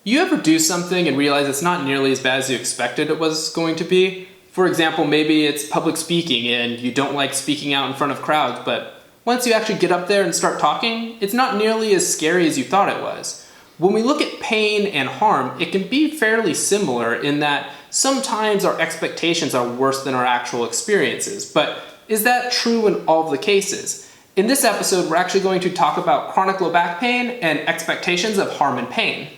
You ever do something and realize it's not nearly as bad as you expected it was going to be? For example, maybe it's public speaking and you don't like speaking out in front of crowds, but once you actually get up there and start talking, it's not nearly as scary as you thought it was. When we look at pain and harm, it can be fairly similar in that sometimes our expectations are worse than our actual experiences. But is that true in all of the cases? In this episode, we're actually going to talk about chronic low back pain and expectations of harm and pain.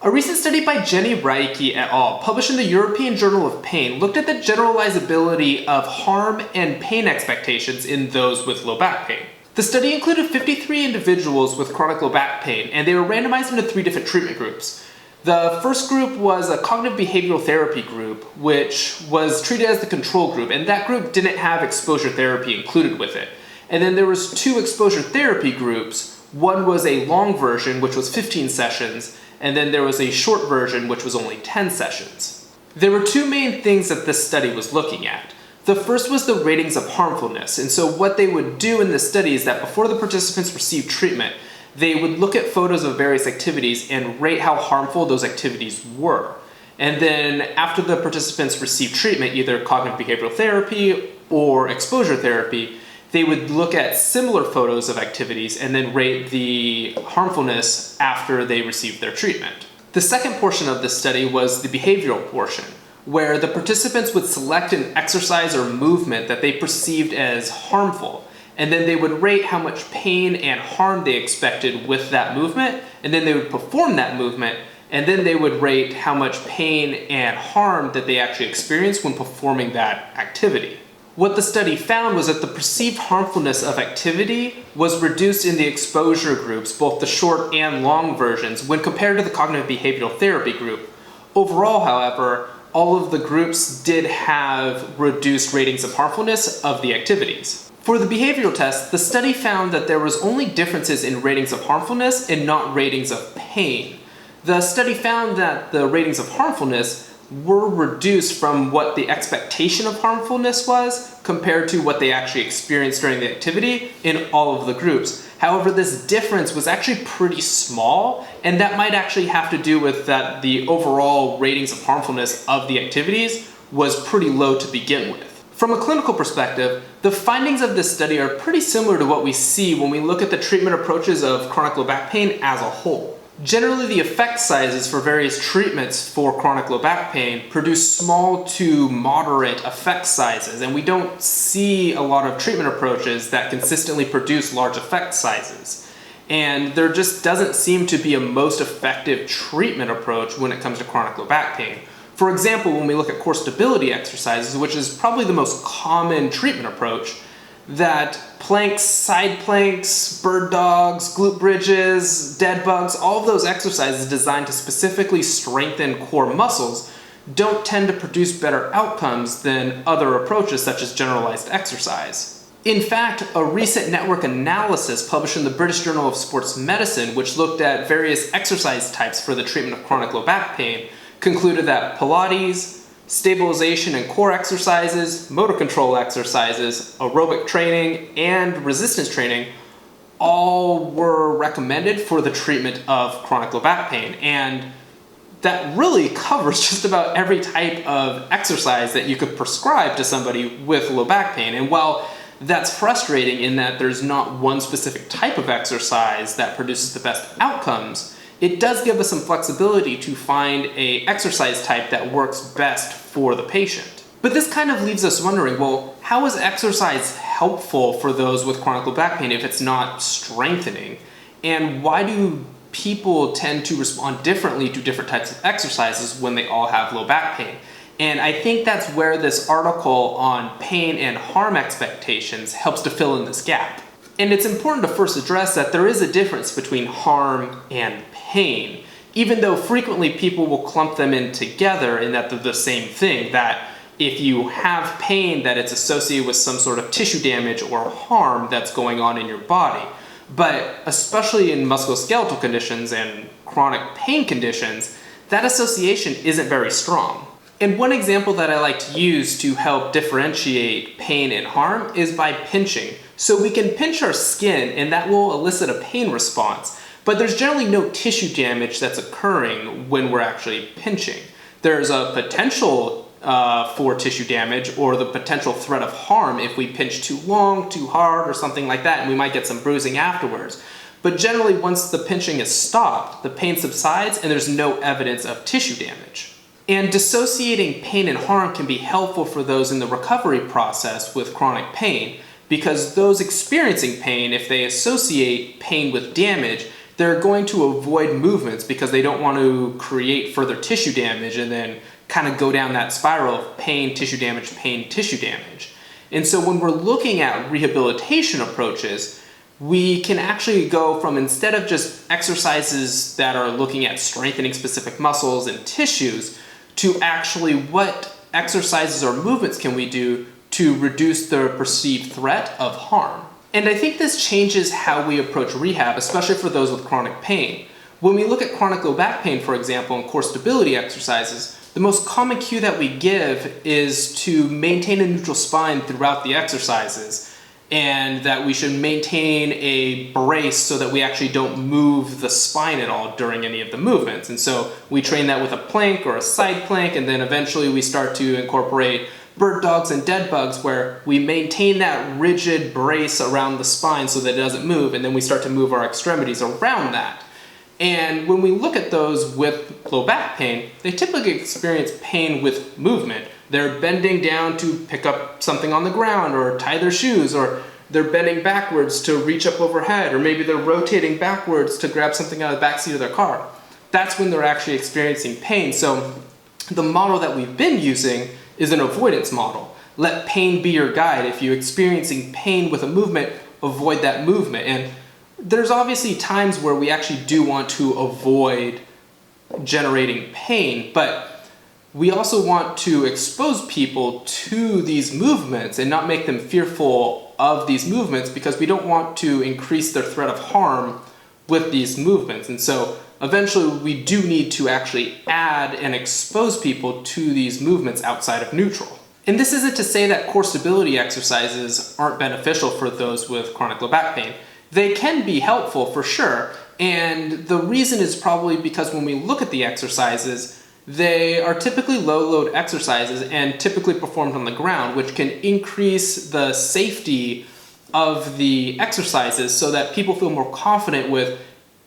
A recent study by Jenny Reiki et al., published in the European Journal of Pain, looked at the generalizability of harm and pain expectations in those with low back pain. The study included 53 individuals with chronic low back pain, and they were randomized into 3 different treatment groups. The first group was a cognitive behavioral therapy group, which was treated as the control group, and that group didn't have exposure therapy included with it. And then there was 2 exposure therapy groups. One was a long version, which was 15 sessions, and then there was a short version, which was only 10 sessions. There were 2 main things that this study was looking at. The first was the ratings of harmfulness, and so what they would do in this study is that before the participants received treatment, they would look at photos of various activities and rate how harmful those activities were. And then after the participants received treatment, either cognitive behavioral therapy or exposure therapy, they would look at similar photos of activities and then rate the harmfulness after they received their treatment. The second portion of this study was the behavioral portion, where the participants would select an exercise or movement that they perceived as harmful, and then they would rate how much pain and harm they expected with that movement, and then they would perform that movement, and then they would rate how much pain and harm that they actually experienced when performing that activity. What the study found was that the perceived harmfulness of activity was reduced in the exposure groups, both the short and long versions, when compared to the cognitive behavioral therapy group. Overall, however, all of the groups did have reduced ratings of harmfulness of the activities. For the behavioral test, the study found that there was only differences in ratings of harmfulness and not ratings of pain. The study found that the ratings of harmfulness were reduced from what the expectation of harmfulness was compared to what they actually experienced during the activity in all of the groups. However, this difference was actually pretty small, and that might actually have to do with that the overall ratings of harmfulness of the activities was pretty low to begin with. From a clinical perspective, the findings of this study are pretty similar to what we see when we look at the treatment approaches of chronic low back pain as a whole. Generally, the effect sizes for various treatments for chronic low back pain produce small to moderate effect sizes, and we don't see a lot of treatment approaches that consistently produce large effect sizes. And there just doesn't seem to be a most effective treatment approach when it comes to chronic low back pain. For example, when we look at core stability exercises, which is probably the most common treatment approach, that planks, side planks, bird dogs, glute bridges, dead bugs, all of those exercises designed to specifically strengthen core muscles don't tend to produce better outcomes than other approaches such as generalized exercise. In fact, a recent network analysis published in the British Journal of Sports Medicine, which looked at various exercise types for the treatment of chronic low back pain, concluded that Pilates, stabilization and core exercises, motor control exercises, aerobic training, and resistance training all were recommended for the treatment of chronic low back pain. And that really covers just about every type of exercise that you could prescribe to somebody with low back pain. And while that's frustrating in that there's not one specific type of exercise that produces the best outcomes, it does give us some flexibility to find an exercise type that works best for the patient. But this kind of leaves us wondering, well, how is exercise helpful for those with chronic low back pain if it's not strengthening? And why do people tend to respond differently to different types of exercises when they all have low back pain? And I think that's where this article on pain and harm expectations helps to fill in this gap. And it's important to first address that there is a difference between harm and pain, even though frequently people will clump them in together in that they're the same thing, that if you have pain, that it's associated with some sort of tissue damage or harm that's going on in your body. But especially in musculoskeletal conditions and chronic pain conditions, that association isn't very strong. And one example that I like to use to help differentiate pain and harm is by pinching. So we can pinch our skin and that will elicit a pain response, but there's generally no tissue damage that's occurring when we're actually pinching. There's a potential for tissue damage or the potential threat of harm if we pinch too long, too hard, or something like that, and we might get some bruising afterwards. But generally, once the pinching is stopped, the pain subsides and there's no evidence of tissue damage. And dissociating pain and harm can be helpful for those in the recovery process with chronic pain, because those experiencing pain, if they associate pain with damage, they're going to avoid movements because they don't want to create further tissue damage and then kind of go down that spiral of pain, tissue damage, pain, tissue damage. And so when we're looking at rehabilitation approaches, we can actually go from, instead of just exercises that are looking at strengthening specific muscles and tissues, to actually what exercises or movements can we do to reduce the perceived threat of harm. And I think this changes how we approach rehab, especially for those with chronic pain. When we look at chronic low back pain, for example, and core stability exercises, the most common cue that we give is to maintain a neutral spine throughout the exercises, and that we should maintain a brace so that we actually don't move the spine at all during any of the movements. And so we train that with a plank or a side plank, and then eventually we start to incorporate bird dogs and dead bugs where we maintain that rigid brace around the spine so that it doesn't move, and then we start to move our extremities around that. And when we look at those with low back pain, they typically experience pain with movement. They're bending down to pick up something on the ground or tie their shoes, or they're bending backwards to reach up overhead, or maybe they're rotating backwards to grab something out of the backseat of their car. That's when they're actually experiencing pain. So the model that we've been using is an avoidance model. Let pain be your guide. If you're experiencing pain with a movement, avoid that movement. And there's obviously times where we actually do want to avoid generating pain, but we also want to expose people to these movements and not make them fearful of these movements, because we don't want to increase their threat of harm with these movements. And so eventually we do need to actually add and expose people to these movements outside of neutral. And this isn't to say that core stability exercises aren't beneficial for those with chronic low back pain. They can be helpful for sure, and the reason is probably because when we look at the exercises, they are typically low load exercises and typically performed on the ground, which can increase the safety of the exercises so that people feel more confident with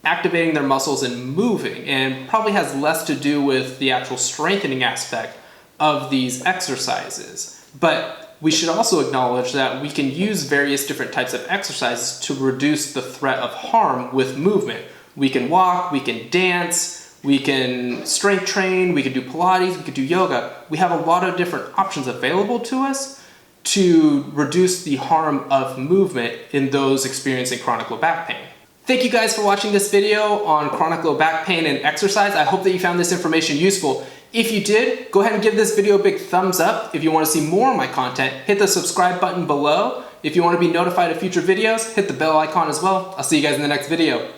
activating their muscles and moving, and probably has less to do with the actual strengthening aspect of these exercises. But we should also acknowledge that we can use various different types of exercises to reduce the threat of harm with movement. We can walk, we can dance, we can strength train, we can do Pilates, we can do yoga. We have a lot of different options available to us to reduce the harm of movement in those experiencing chronic low back pain. Thank you guys for watching this video on chronic low back pain and exercise. I hope that you found this information useful. If you did, go ahead and give this video a big thumbs up. If you want to see more of my content, hit the subscribe button below. If you want to be notified of future videos, hit the bell icon as well. I'll see you guys in the next video.